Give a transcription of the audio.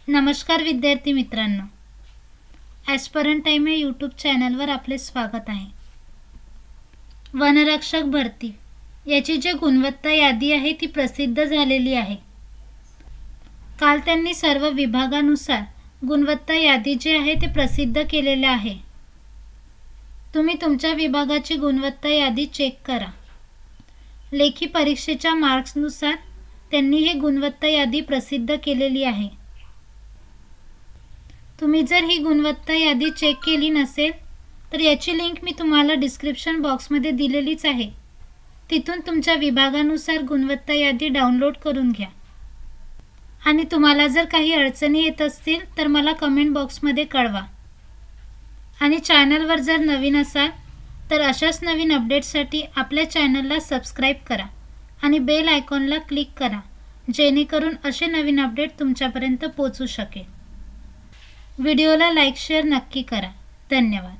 नमस्कार विद्यार्थी मित्रांनो, ॲस्परंट टाइम या यूट्यूब चॅनलवर आपले स्वागत आहे। वनरक्षक भरती याची जी गुणवत्ता यादी आहे ती प्रसिद्ध झालेली आहे। काल त्यांनी सर्व विभागानुसार गुणवत्ता यादी जी आहे ते प्रसिद्ध केलेले आहे। तुम्ही तुमच्या विभागाची गुणवत्ता यादी चेक करा। लेखी परीक्षेच्या मार्क्सनुसार त्यांनी ही गुणवत्ता यादी प्रसिद्ध केलेली आहे। तुम्ही जर ही गुणवत्ता यादी चेक केली नसेल तर याची लिंक मी तुम्हाला डिस्क्रिप्शन बॉक्समध्ये दिलेलीच आहे। तिथून तुमच्या विभागानुसार गुणवत्ता यादी डाउनलोड करून घ्या। आणि तुम्हाला जर काही अडचणी येत असतील तर मला कमेंट बॉक्समध्ये कळवा। आणि चॅनलवर जर नवीन असाल तर अशाच नवीन अपडेट्ससाठी आपल्या चॅनलला सबस्क्राइब करा आणि बेल आयकॉनला क्लिक करा, जेणेकरून असे नवीन अपडेट तुमच्यापर्यंत पोहोचू शकेल। व्हिडिओला लाईक शेअर नक्की करा। धन्यवाद।